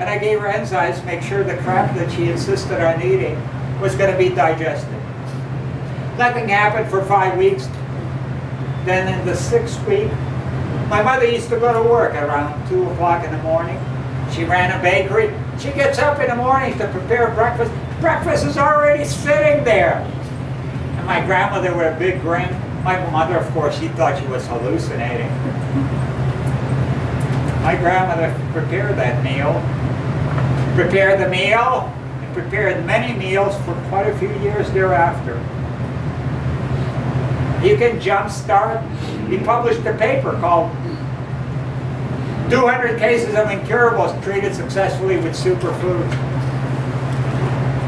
and I gave her enzymes to make sure the crap that she insisted on eating was going to be digested. Nothing happened for 5 weeks. Then in the 6th week, my mother used to go to work around 2 o'clock in the morning. She ran a bakery. She gets up in the morning to prepare breakfast. Breakfast is already sitting there. And my grandmother with a big grin. My mother, of course, she thought she was hallucinating. My grandmother prepared that meal. Prepared the meal, and prepared many meals for quite a few years thereafter. You can jumpstart. He published a paper called 200 Cases of Incurables Treated Successfully with Superfoods.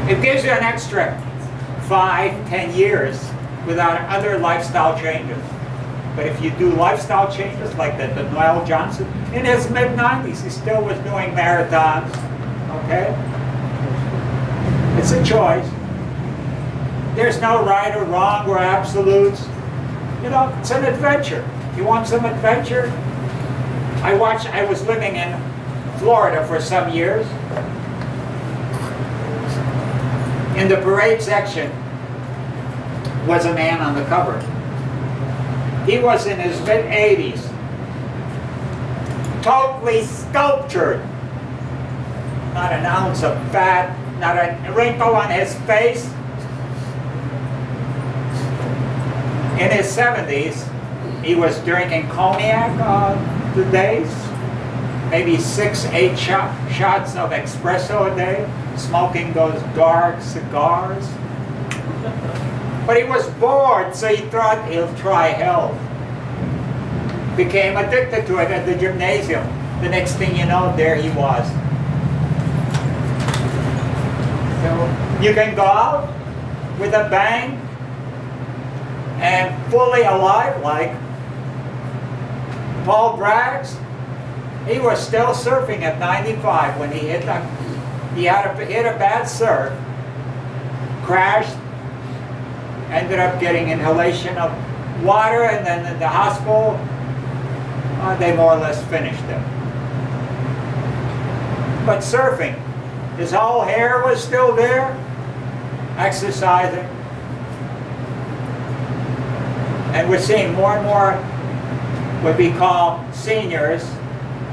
It gives you an extra 5–10 years without other lifestyle changes. But if you do lifestyle changes like that, the Noel Johnson, in his mid-90s, he still was doing marathons, okay? It's a choice. There's no right or wrong or absolutes. You know, it's an adventure. You want some adventure? I was living in Florida for some years. In the parade section was a man on the cover. He was in his mid-80s, totally sculptured. Not an ounce of fat, not a wrinkle on his face. In his 70s, he was drinking cognac the days, maybe 6–8 shots of espresso a day, smoking those Guard cigars. But he was bored, so he thought he'll try health. Became addicted to it at the gymnasium. The next thing you know, there he was. So you can go out with a bang and fully alive, like Paul Braggs. He was still surfing at 95 when he hit a bad surf, crashed, ended up getting inhalation of water, and then in the hospital, they more or less finished him. But surfing, his whole hair was still there, exercising. And we're seeing more and more what we call seniors,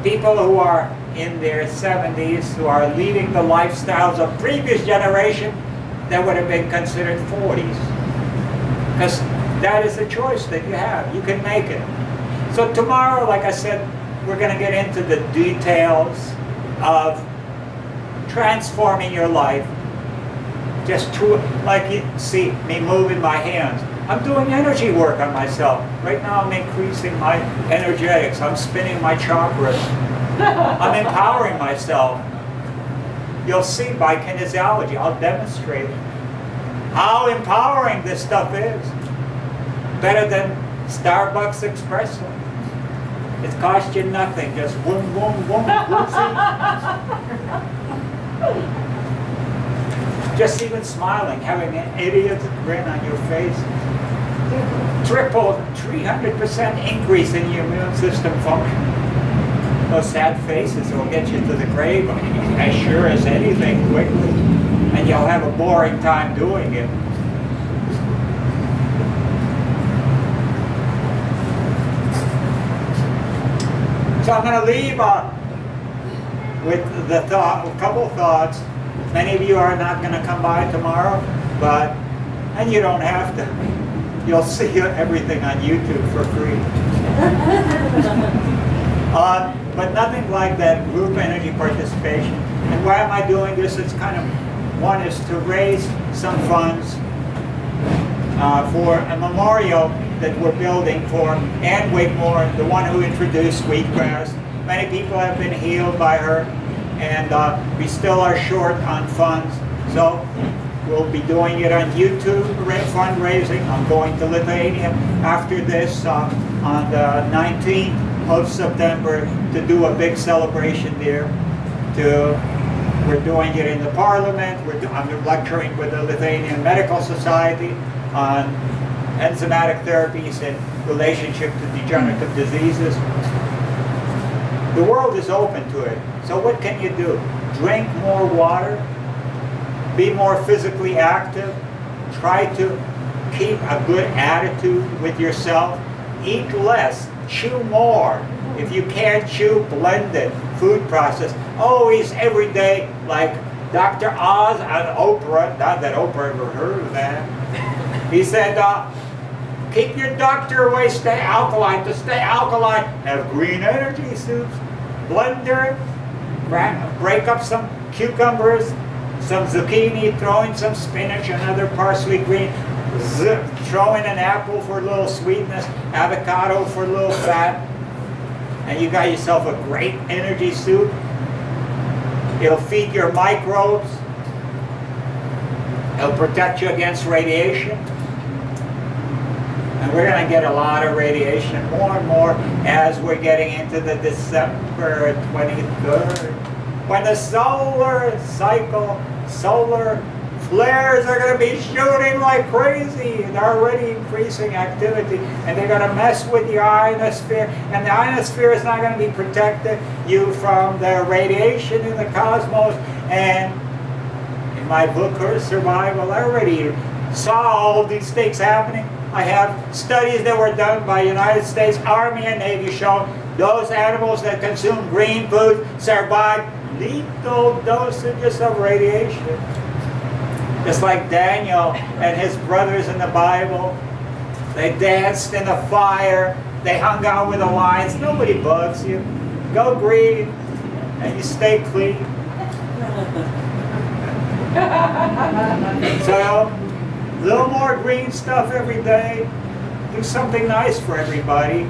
people who are in their 70s, who are leading the lifestyles of previous generation that would have been considered 40s. Because that is a choice that you have. You can make it. So tomorrow, like I said, we're going to get into the details of transforming your life. Just to, like you see me moving my hands. I'm doing energy work on myself. Right now I'm increasing my energetics. I'm spinning my chakras. I'm empowering myself. You'll see by kinesiology. I'll demonstrate how empowering this stuff is. Better than Starbucks espresso. It costs you nothing. Just boom, boom, boom. Just even smiling, having an idiot's grin on your face. Triple, 300% increase in your immune system function. Those sad faces will get you to the grave as sure as anything quickly. And you'll have a boring time doing it. So I'm going to leave with the thought, a couple thoughts. Many of you are not going to come by tomorrow, and you don't have to. You'll see everything on YouTube for free. But nothing like that group energy participation. And why am I doing this? It's kind of, one is to raise some funds for a memorial that we're building for Ann Wigmore, the one who introduced wheatgrass. Many people have been healed by her, and we still are short on funds. So we'll be doing it on YouTube, fundraising. I'm going to Lithuania after this on the 19th of September to do a big celebration there. We're doing it in the Parliament. I'm lecturing with the Lithuanian Medical Society on enzymatic therapies in relationship to degenerative diseases. The world is open to it. So what can you do? drink more water, be more physically active, try to keep a good attitude with yourself, eat less, chew more. If you can't chew, blended food process. Always every day, like Dr. Oz on Oprah, not that Oprah ever heard of that. He said, keep your doctor away, stay alkaline. To stay alkaline, have green energy soups, blender, break up some cucumbers, some zucchini, throw in some spinach, another parsley green, throw in an apple for a little sweetness, avocado for a little fat, and you got yourself a great energy soup. It'll feed your microbes. It'll protect you against radiation. And we're going to get a lot of radiation, more and more, as we're getting into the December 23rd. When the solar cycle, solar flares are going to be shooting like crazy. They're already increasing activity, and they're going to mess with your ionosphere, and the ionosphere is not going to be protecting you from the radiation in the cosmos. And in my book, Earth Survival, I already saw all these things happening. I have studies that were done by United States Army and Navy showing those animals that consume green food survive lethal dosages of radiation. Just like Daniel and his brothers in the Bible. They danced in the fire. They hung out with the lions. Nobody bugs you. Go green and you stay clean. So, a little more green stuff every day. Do something nice for everybody,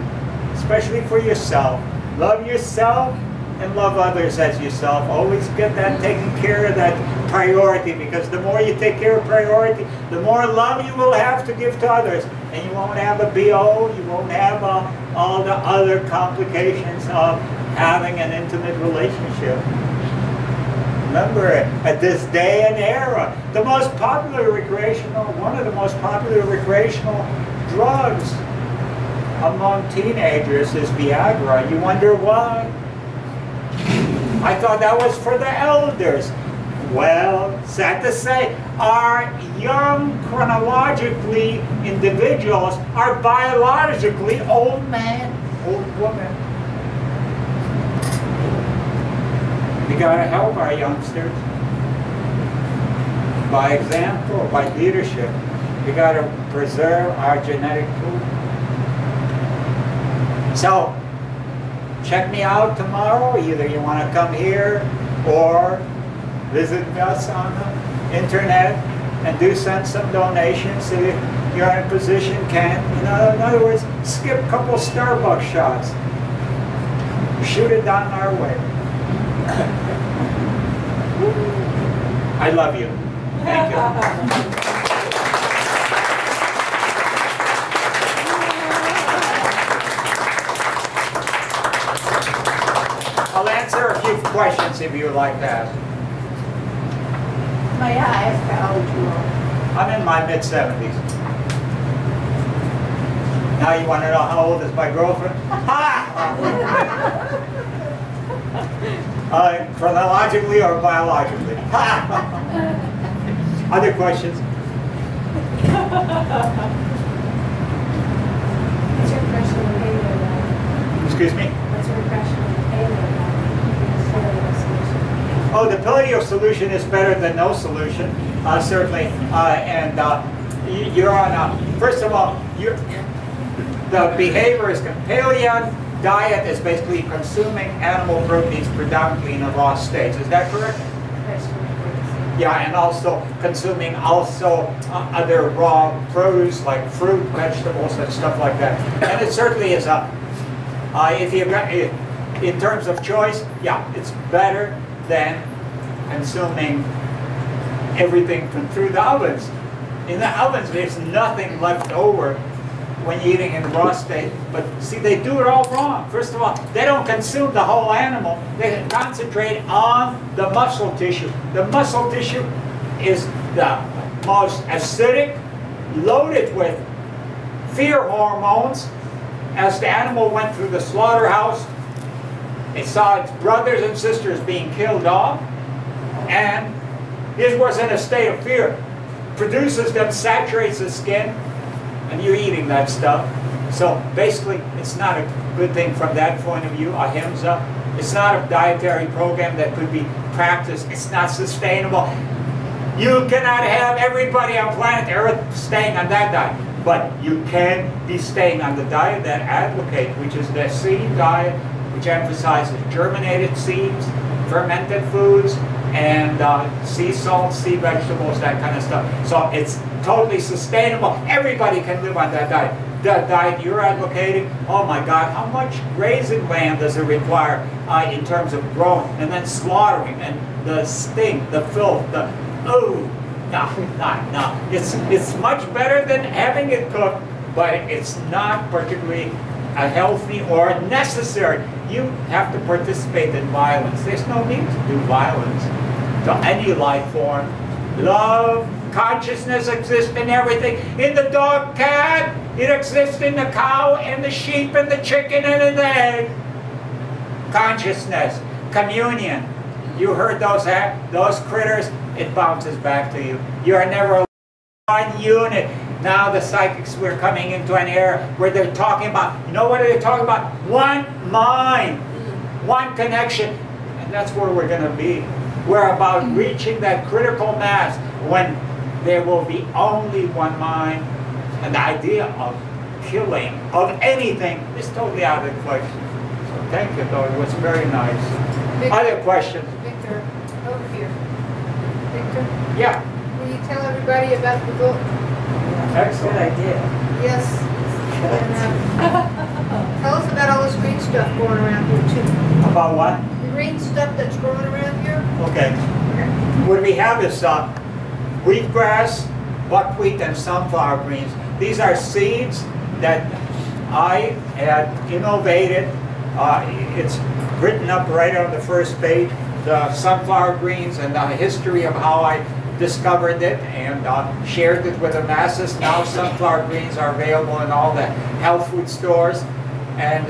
especially for yourself. Love yourself and love others as yourself. Always get that, taking care of that priority, because the more you take care of priority, the more love you will have to give to others. And you won't have a BO, you won't have all the other complications of having an intimate relationship. Remember, at this day and era, the most popular recreational, one of the most popular recreational drugs among teenagers is Viagra. You wonder why? I thought that was for the elders. Well, sad to say, our young chronologically individuals are biologically old man, old woman. We gotta help our youngsters by example, by leadership. We gotta preserve our genetic pool. So, check me out tomorrow. Either you want to come here or visit us on the internet and send some donations if you're in a position, can. In other words, skip a couple Starbucks shots. Shoot it down our way. I love you. Thank you. I'll answer a few questions if you would like to ask. May I ask how old you are? I'm in my mid-70s. Now you want to know how old is my girlfriend? Ha! Chronologically or biologically? Other questions? What's your impression of paleo? Excuse me? What's your impression of paleo? Oh, the paleo solution is better than no solution, certainly. You're on, first of all, the behavior is, paleo diet is basically consuming animal proteins predominantly in the raw states. Is that correct? Yeah, and also consuming other raw produce like fruit, vegetables, and stuff like that. And it certainly is if you in terms of choice, yeah, it's better than consuming everything through the ovens. In the ovens, there's nothing left over when you're eating in the raw state. But see, they do it all wrong. First of all, they don't consume the whole animal. They concentrate on the muscle tissue. The muscle tissue is the most acidic, loaded with fear hormones. As the animal went through the slaughterhouse, it saw its brothers and sisters being killed off. And it was in a state of fear. Produces them, saturates the skin, and you're eating that stuff. So basically, it's not a good thing from that point of view, ahimsa. It's not a dietary program that could be practiced. It's not sustainable. You cannot have everybody on planet Earth staying on that diet. But you can be staying on the diet that I advocate, which is the seed diet, which emphasizes germinated seeds, fermented foods, and sea salt, sea vegetables, that kind of stuff. So it's totally sustainable. Everybody can live on that diet. The diet you're advocating, oh my God, how much grazing land does it require in terms of growing and then slaughtering and the stink, the filth, the no. It's much better than having it cooked, but it's not particularly healthy or necessary. You have to participate in violence. There's no need to do violence to any life form. Love, consciousness exists in everything. In the dog, cat, it exists in the cow, and the sheep, and the chicken, and in the egg. Consciousness, communion. You heard those critters, it bounces back to you. You are never one unit. Now the psychics, we're coming into an era where they're talking about, you know what are they talking about? One mind, one connection. And that's where we're going to be. We're about reaching that critical mass when there will be only one mind. And the idea of killing, of anything, is totally out of the question. So thank you, though. It was very nice. Victor, Other questions? Victor, over here. Victor? Yeah. Will you tell everybody about the book? Excellent. Good idea. Yes. And, tell us about all this green stuff going around here too. About what? The green stuff that's growing around here. Okay. What we have is wheatgrass, buckwheat, and sunflower greens. These are seeds that I had innovated. It's written up right on the first page, the sunflower greens and the history of how I discovered it and shared it with the masses. Now sunflower greens are available in all the health food stores, and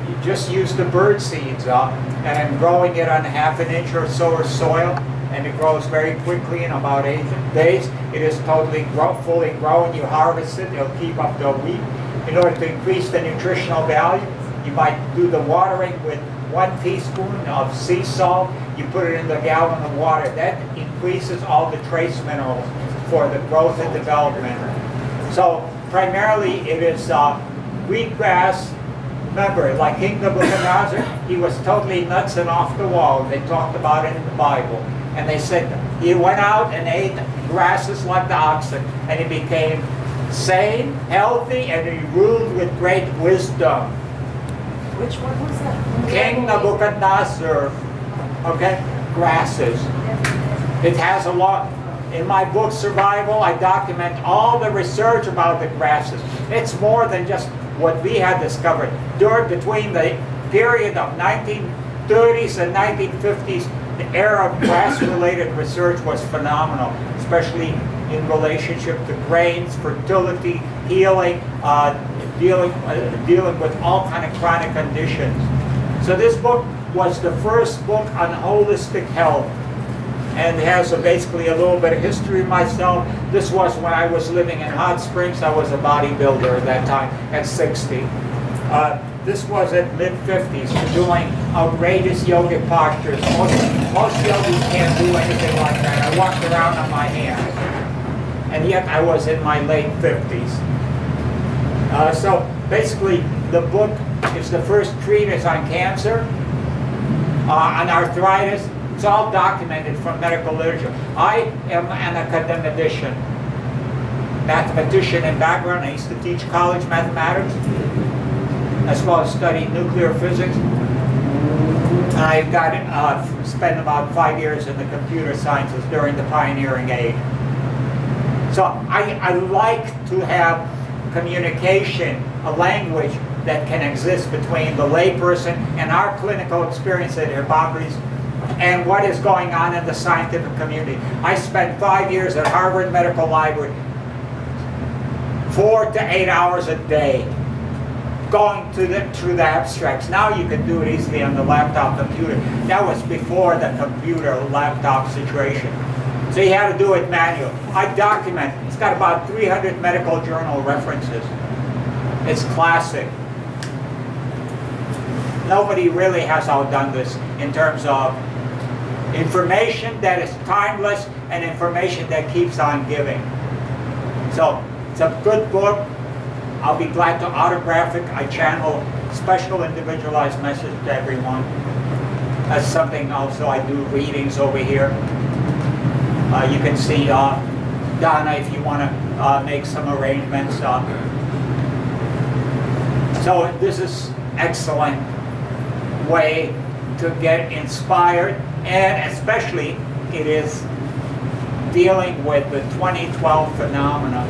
you just use the bird seeds and growing it on 1/2 inch or so of soil, and it grows very quickly in about 8 days. It is totally fully grown. You harvest it, it'll keep up the wheat. In order to increase the nutritional value, you might do the watering with 1 teaspoon of sea salt. You put it in the gallon of water. That increases all the trace minerals for the growth and development. So primarily it is wheatgrass. Remember, like King Nebuchadnezzar, he was totally nuts and off the wall. They talked about it in the Bible. And they said he went out and ate grasses like the oxen, and he became sane, healthy, and he ruled with great wisdom. Which one was that? King Nebuchadnezzar, okay, grasses. It has a lot. In my book, Survival, I document all the research about the grasses. It's more than just what we had discovered. Between the period of 1930s and 1950s, the era of grass-related research was phenomenal, especially in relationship to grains, fertility, healing, dealing with all kind of chronic conditions. So this book was the first book on holistic health, and it has basically a little bit of history of myself. This was when I was living in Hot Springs. I was a bodybuilder at that time, at 60. This was at mid-50s, doing outrageous yogic postures. Most yogis can't do anything like that. I walked around on my hands, and yet I was in my late 50s. So basically, the book is the first treatise on cancer, on arthritis. It's all documented from medical literature. I am an academician, mathematician in background. I used to teach college mathematics, as well as study nuclear physics. I spent about 5 years in the computer sciences during the pioneering age. So I like to have communication, a language that can exist between the layperson and our clinical experience at their boundaries and what is going on in the scientific community. I spent 5 years at Harvard Medical Library, 4 to 8 hours a day, going through the abstracts. Now you can do it easily on the laptop computer. That was before the computer laptop situation. So you had to do it manual. I document. It's got about 300 medical journal references. It's classic. Nobody really has outdone this in terms of information that is timeless and information that keeps on giving. So it's a good book. I'll be glad to autograph it. I channel special individualized message to everyone. That's something also I do readings over here. You can see Donna if you want to make some arrangements. So this is excellent way to get inspired, and especially it is dealing with the 2012 phenomena,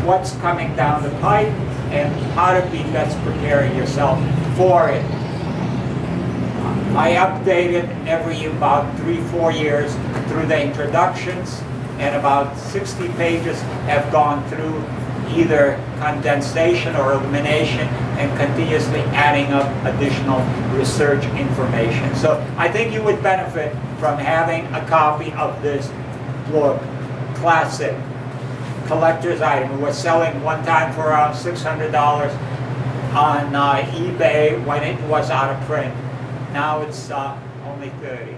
what's coming down the pipe, and how to be best preparing yourself for it. I update it every about 3-4 years through the introductions, and about 60 pages have gone through either condensation or elimination and continuously adding up additional research information. So I think you would benefit from having a copy of this book, classic, collector's item. We were selling one time for around $600 on eBay when it was out of print. Now it's only $30.